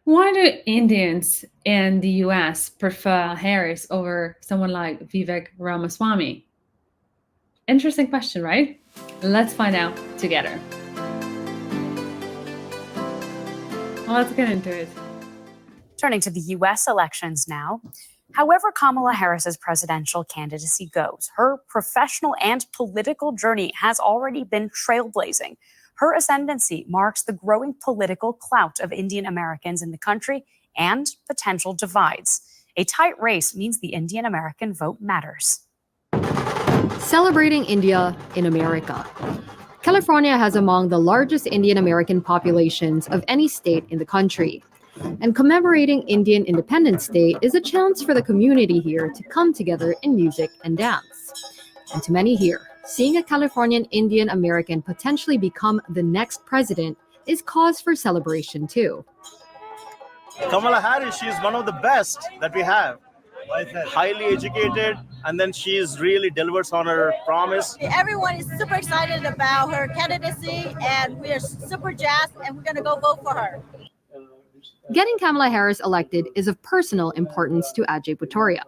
Why do Indians in the US prefer Harris over someone like Vivek Ramaswamy? Interesting question, right? Let's find out together. Well, let's get into it. Turning to the U.S. elections now. However Kamala Harris's presidential candidacy goes, her professional and political journey has already been trailblazing. Her ascendancy marks the growing political clout of Indian Americans in the country and potential divides. A tight race means the Indian American vote matters. Celebrating India in America. California has among the largest Indian American populations of any state in the country. And commemorating Indian Independence Day is a chance for the community here to come together in music and dance. And to many here, seeing a Californian Indian American potentially become the next president is cause for celebration too. Kamala Harris, she is one of the best that we have. Highly educated, and then she's really delivers on her promise. Everyone is super excited about her candidacy, and we are super jazzed, and we're going to go vote for her. Getting Kamala Harris elected is of personal importance to Ajay Bhutoria.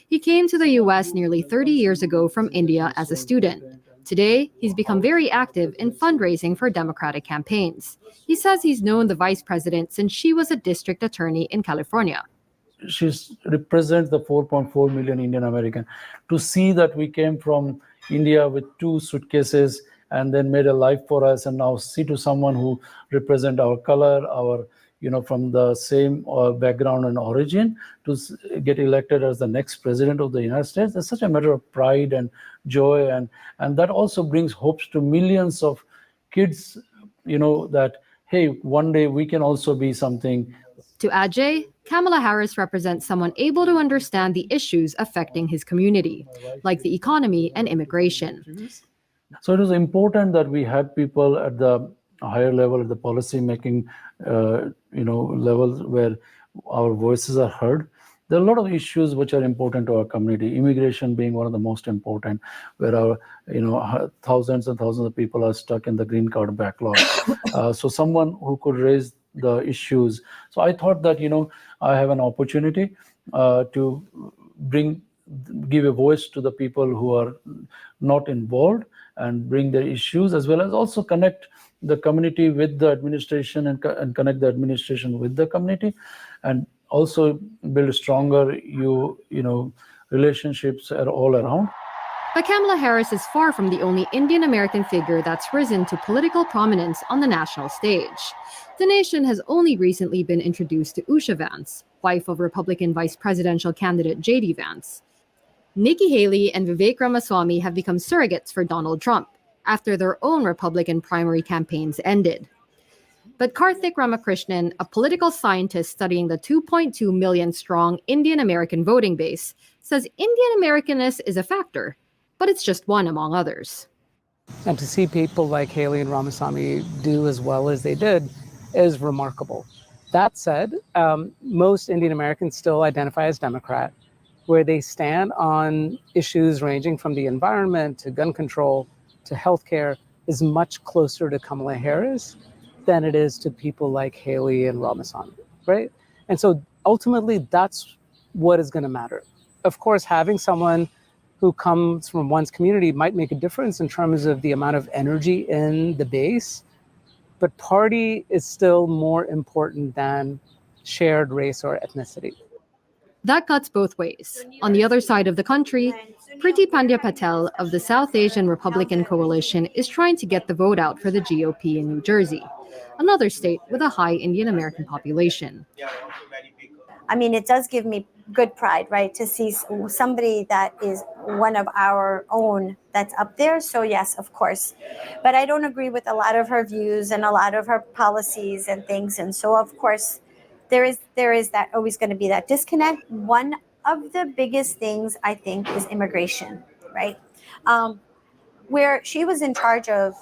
He came to the U.S. nearly 30 years ago from India as a student. Today, he's become very active in fundraising for Democratic campaigns. He says he's known the vice president since she was a district attorney in California. She represents the 4.4 million Indian American. To see that we came from India with 2 suitcases and then made a life for us, and now see to someone who represent our color, our from the same background and origin, to get elected as the next president of the United States, it's such a matter of pride and joy, and that also brings hopes to millions of kids, that, hey, one day we can also be something. To Ajay, Kamala Harris represents someone able to understand the issues affecting his community, like the economy and immigration. So it was important that we had people at the higher level, at the policy making levels, where our voices are heard. There are a lot of issues which are important to our community, immigration being one of the most important, where our thousands and thousands of people are stuck in the green card backlog. So someone who could raise the issues. So I thought that I have an opportunity to give a voice to the people who are not involved, and bring their issues, as well as also connect the community with the administration, and connect the administration with the community, and also build stronger relationships all around. But Kamala Harris is far from the only Indian American figure that's risen to political prominence on the national stage. The nation has only recently been introduced to Usha Vance, wife of Republican vice presidential candidate J.D. Vance. Nikki Haley and Vivek Ramaswamy have become surrogates for Donald Trump after their own Republican primary campaigns ended. But Karthik Ramakrishnan, a political scientist studying the 2.2 million strong Indian American voting base, says Indian Americanness is a factor, but it's just one among others. And to see people like Haley and Ramaswamy do as well as they did is remarkable. That said, most Indian Americans still identify as Democrat, where they stand on issues ranging from the environment to gun control to healthcare is much closer to Kamala Harris than it is to people like Haley and Ramaswamy, right? And so ultimately, that's what is going to matter. Of course, having someone who comes from one's community might make a difference in terms of the amount of energy in the base, but party is still more important than shared race or ethnicity. That cuts both ways. On the other side of the country, Priti Pandya Patel of the South Asian Republican Coalition is trying to get the vote out for the GOP in New Jersey, another state with a high Indian American population. I mean, it does give me good pride, right, to see somebody that is one of our own that's up there. So yes, of course. But I don't agree with a lot of her views and a lot of her policies and things. And so, of course, there is that always going to be that disconnect. One of the biggest things, I think, is immigration, right? Where she was in charge of,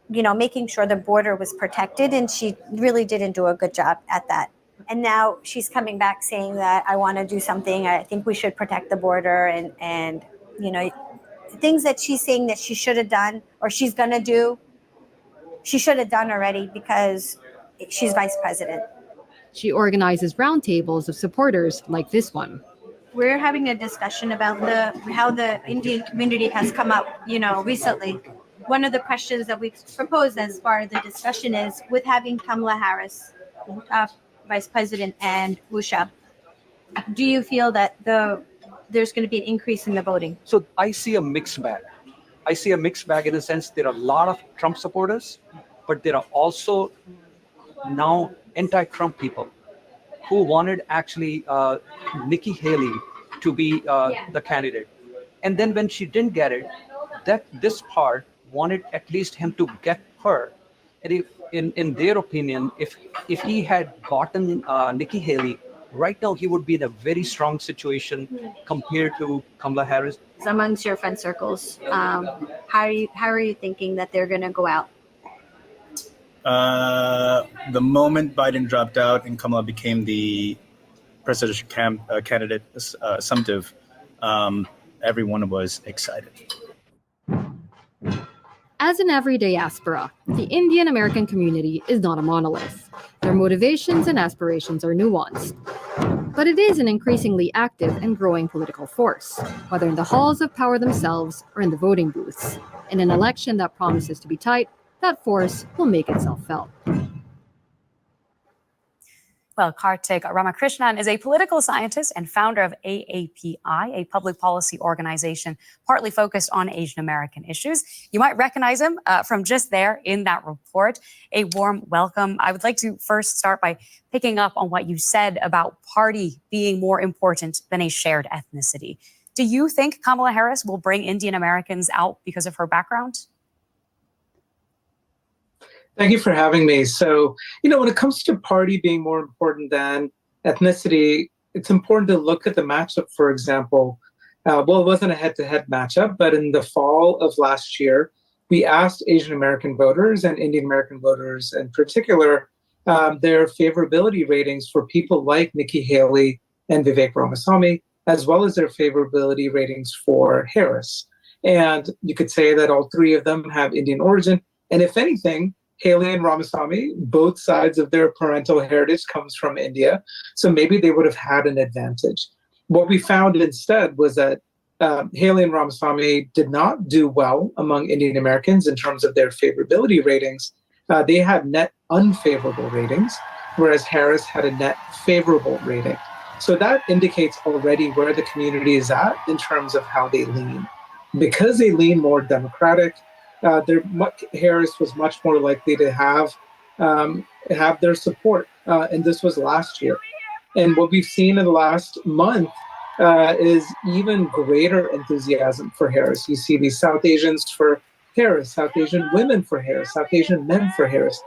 making sure the border was protected, and she really didn't do a good job at that. And now she's coming back saying that I want to do something. I think we should protect the border, and things that she's saying that she should have done or she's going to do, she should have done already because she's vice president. She organizes roundtables of supporters like this one. We're having a discussion about how the Indian community has come up, recently. One of the questions that we've proposed as far as the discussion is with having Kamla Harris, Vice President, and Usha. Do you feel that there's going to be an increase in the voting? So I see a mixed bag. I see a mixed bag in the sense there are a lot of Trump supporters, but there are also now anti-Trump people who wanted actually Nikki Haley to be the candidate. And then when she didn't get it, this part wanted at least him to get her. And if, in their opinion, if he had gotten Nikki Haley, right now he would be in a very strong situation compared to Kamala Harris. Amongst your friend circles, how are you thinking that they're going to go out? The moment Biden dropped out and Kamala became the presidential candidate assumptive, everyone was excited. As in every diaspora, the Indian American community is not a monolith. Their motivations and aspirations are nuanced. But it is an increasingly active and growing political force, whether in the halls of power themselves or in the voting booths. In an election that promises to be tight, that force will make itself felt. Well, Kartik Ramakrishnan is a political scientist and founder of AAPI, a public policy organization partly focused on Asian American issues. You might recognize him from just there in that report. A warm welcome. I would like to first start by picking up on what you said about party being more important than a shared ethnicity. Do you think Kamala Harris will bring Indian Americans out because of her background? Thank you for having me. So, when it comes to party being more important than ethnicity, it's important to look at the matchup, for example. It wasn't a head-to-head matchup, but in the fall of last year, we asked Asian American voters and Indian American voters in particular their favorability ratings for people like Nikki Haley and Vivek Ramaswamy, as well as their favorability ratings for Harris. And you could say that all three of them have Indian origin. And if anything, Haley and Ramaswamy, both sides of their parental heritage comes from India, so maybe they would have had an advantage. What we found instead was that Haley and Ramaswamy did not do well among Indian Americans in terms of their favorability ratings. They had net unfavorable ratings, whereas Harris had a net favorable rating. So that indicates already where the community is at in terms of how they lean. Because they lean more Democratic, Harris was much more likely to have their support, and this was last year. And what we've seen in the last month is even greater enthusiasm for Harris. You see these South Asians for Harris, South Asian women for Harris, South Asian men for Harris.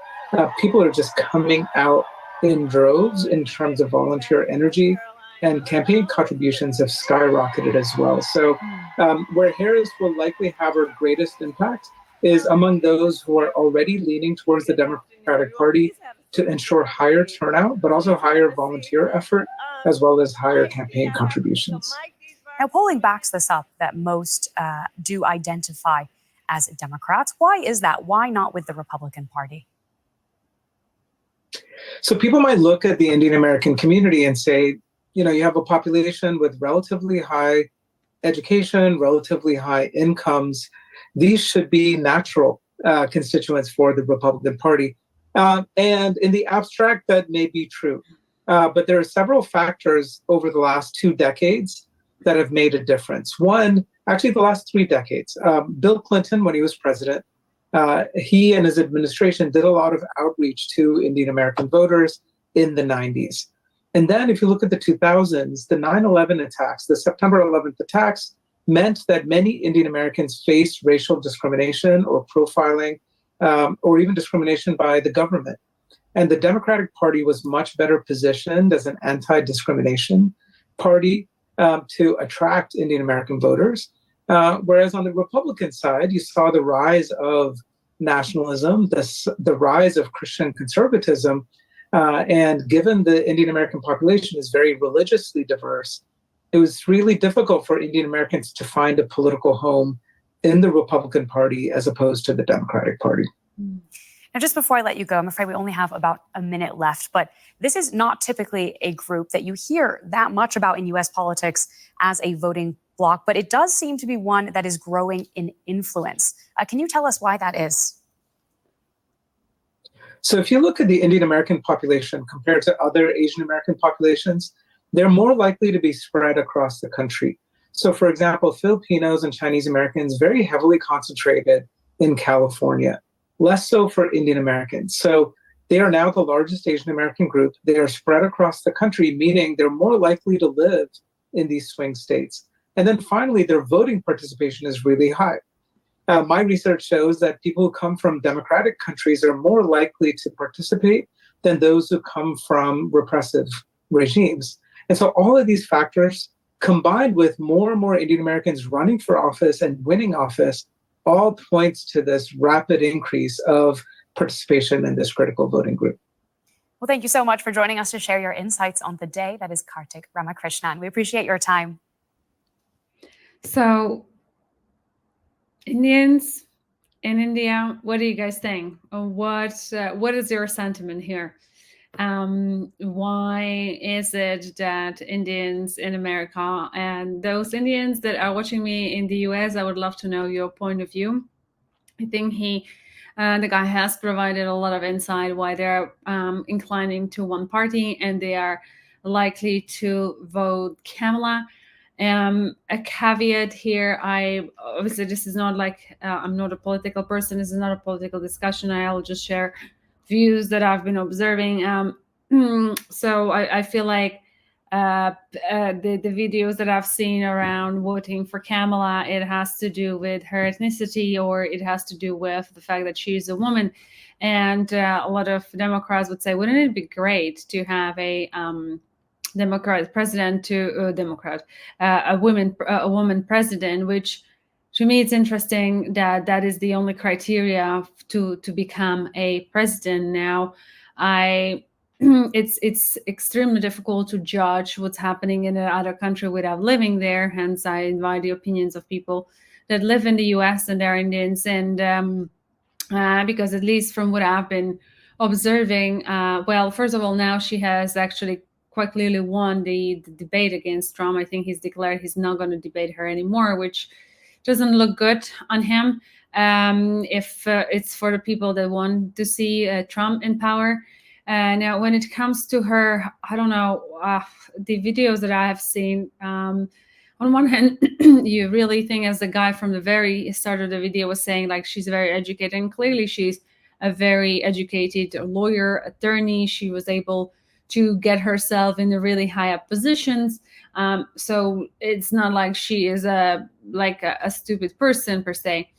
People are just coming out in droves in terms of volunteer energy, and campaign contributions have skyrocketed as well. So where Harris will likely have her greatest impact is among those who are already leaning towards the Democratic Party to ensure higher turnout, but also higher volunteer effort, as well as higher campaign contributions. Now, polling backs this up that most do identify as Democrats. Why is that? Why not with the Republican Party? So people might look at the Indian American community and say, you have a population with relatively high education, relatively high incomes. These should be natural constituents for the Republican Party. And in the abstract, that may be true. But there are several factors over the last 2 decades that have made a difference. One, actually the last 3 decades. Bill Clinton, when he was president, he and his administration did a lot of outreach to Indian American voters in the 90s. And then if you look at the 2000s, the 9/11 attacks, the September 11th attacks, meant that many Indian Americans faced racial discrimination or profiling or even discrimination by the government. And the Democratic Party was much better positioned as an anti-discrimination party to attract Indian American voters. Whereas on the Republican side, you saw the rise of nationalism, the rise of Christian conservatism. And given the Indian American population is very religiously diverse, it was really difficult for Indian Americans to find a political home in the Republican Party as opposed to the Democratic Party. Now, just before I let you go, I'm afraid we only have about a minute left, but this is not typically a group that you hear that much about in US politics as a voting bloc, but it does seem to be one that is growing in influence. Can you tell us why that is? So if you look at the Indian American population compared to other Asian American populations, they're more likely to be spread across the country. So for example, Filipinos and Chinese Americans very heavily concentrated in California, less so for Indian Americans. So they are now the largest Asian American group. They are spread across the country, meaning they're more likely to live in these swing states. And then finally, their voting participation is really high. My research shows that people who come from democratic countries are more likely to participate than those who come from repressive regimes. And so all of these factors, combined with more and more Indian Americans running for office and winning office, all points to this rapid increase of participation in this critical voting group. Well, thank you so much for joining us to share your insights on the day. That is Kartik Ramakrishnan. We appreciate your time. So, Indians in India, what do you guys think? What is your sentiment here? Why is it that Indians in America and those Indians that are watching me in the US, I would love to know your point of view. I think the guy has provided a lot of insight why they're inclining to one party and they are likely to vote Kamla. A caveat here, obviously this is not like, I'm not a political person, this is not a political discussion, I'll just share views that I've been observing. So I feel like the videos that I've seen around voting for Kamala, it has to do with her ethnicity or it has to do with the fact that she's a woman. And a lot of Democrats would say, wouldn't it be great to have a Democrat president a woman president, which to me it's interesting that that is the only criteria to become a president. Now, it's extremely difficult to judge what's happening in another country without living there. Hence, I invite the opinions of people that live in the US and they're Indians. And because at least from what I've been observing, well, first of all, now she has actually quite clearly won the debate against Trump. I think he's declared he's not going to debate her anymore, which doesn't look good on him. If it's for the people that want to see Trump in power. Now, when it comes to her, I don't know, the videos that I have seen, on one hand, you really think, as the guy from the very start of the video was saying, like, she's very educated, and clearly she's a very educated lawyer, attorney. She was able to get herself in the really high up positions. So it's not like she is a stupid person per se.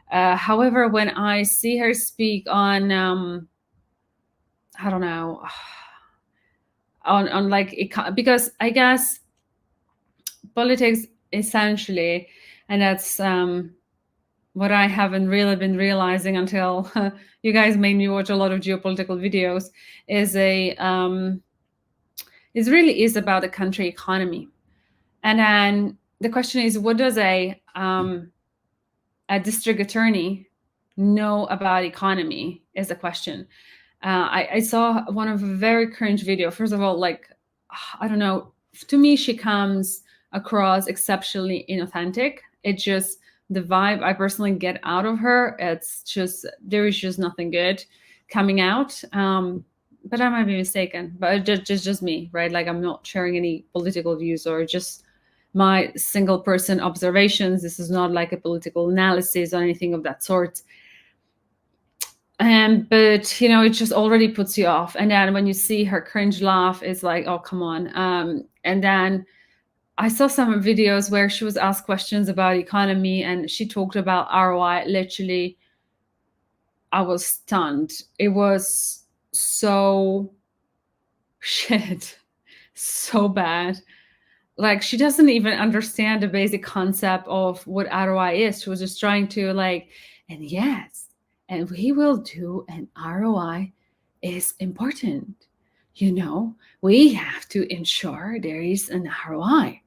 However, when I see her speak on, I don't know, on like, because I guess politics essentially, and that's what I haven't really been realizing until you guys made me watch a lot of geopolitical videos, is it really is about the country economy. And then the question is, what does a district attorney know about economy is a question. I saw one of a very cringe video. First of all, like, I don't know, to me, she comes across exceptionally inauthentic. It's just the vibe I personally get out of her. It's just, there is just nothing good coming out. But I might be mistaken, but just me, right? Like, I'm not sharing any political views or just my single person observations. This is not like a political analysis or anything of that sort. But, you know, it just already puts you off. And then when you see her cringe laugh, it's like, oh, come on. And then I saw some videos where she was asked questions about economy and she talked about ROI. Literally, I was stunned. It was so shit, so bad. Like, she doesn't even understand the basic concept of what ROI is. She was just trying to like, and yes, and we will do an ROI is important. You know, we have to ensure there is an ROI.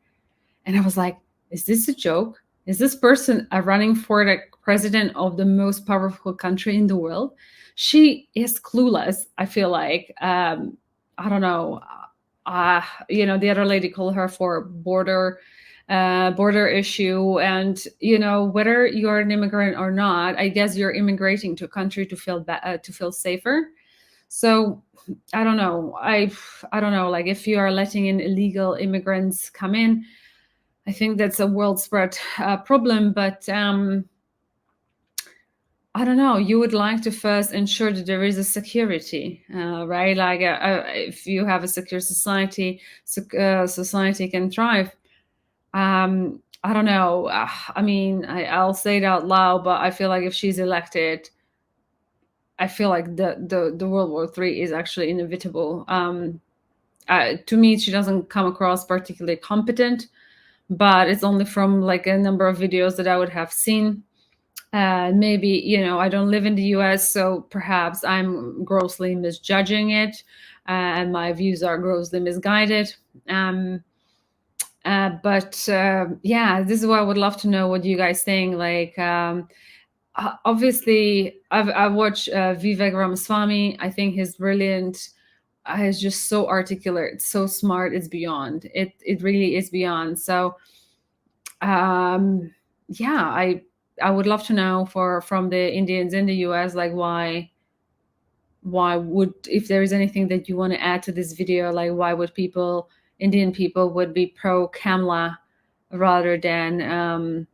And I was like, is this a joke? Is this person running for the president of the most powerful country in the world? She is clueless, I feel like. I don't know. The other lady called her for border issue, and whether you're an immigrant or not, I guess you're immigrating to a country to feel safer. So I don't know. I don't know. Like, if you are letting in illegal immigrants come in, I think that's a world spread problem. But I don't know. You would like to first ensure that there is a security, right? Like, if you have a secure society, society can thrive. I don't know. I mean, I'll say it out loud, but I feel like if she's elected, I feel like the World War III is actually inevitable. To me, she doesn't come across particularly competent, but it's only from like a number of videos that I would have seen. Maybe, I don't live in the US, so perhaps I'm grossly misjudging it, and my views are grossly misguided. But yeah, this is what I would love to know what you guys think. Like, obviously, I've watched Vivek Ramaswamy. I think he's brilliant. He's just so articulate, so smart. It's beyond. It really is beyond. So, yeah, I would love to know from the Indians in the US, like, why would, if there is anything that you want to add to this video, like, why would Indian people would be pro Kamla rather than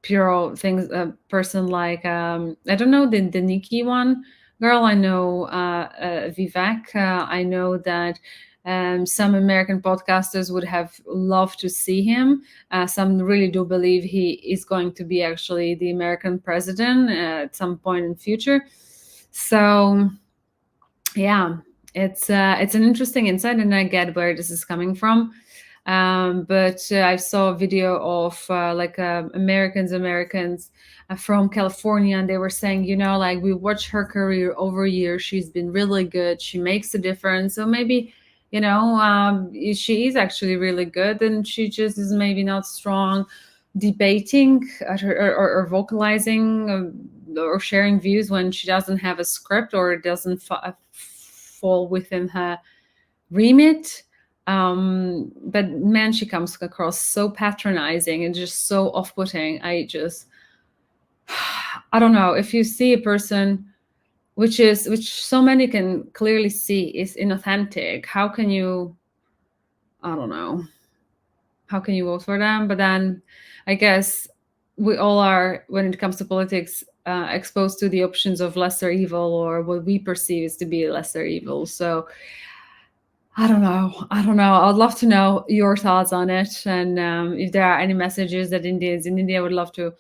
pure things, a person like I don't know, the Nikki one girl. I know Vivek. I know that some American podcasters would have loved to see him. Some really do believe he is going to be actually the American president at some point in the future. So yeah, it's an interesting insight, and I get where this is coming from. But I saw a video of Americans from California, and they were saying, like, we watch her career over years. She's been really good. She makes a difference. So maybe, she is actually really good, and she just is maybe not strong debating or vocalizing or sharing views when she doesn't have a script or it doesn't fall within her remit. But man, she comes across so patronizing and just so off-putting. I don't know, if you see a person which so many can clearly see is inauthentic, how can you, I don't know, how can you vote for them? But then I guess we all are, when it comes to politics, exposed to the options of lesser evil, or what we perceive as to be lesser evil. So I don't know. I'd love to know your thoughts on it. And if there are any messages that Indians in India would love to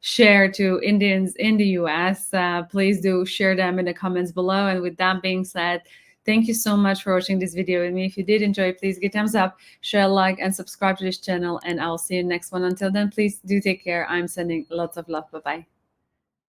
share to Indians in the US, please do share them in the comments below. And with that being said, thank you so much for watching this video with me. If you did enjoy, please give a thumbs up, share, like, and subscribe to this channel. And I'll see you next one. Until then, please do take care. I'm sending lots of love. Bye-bye.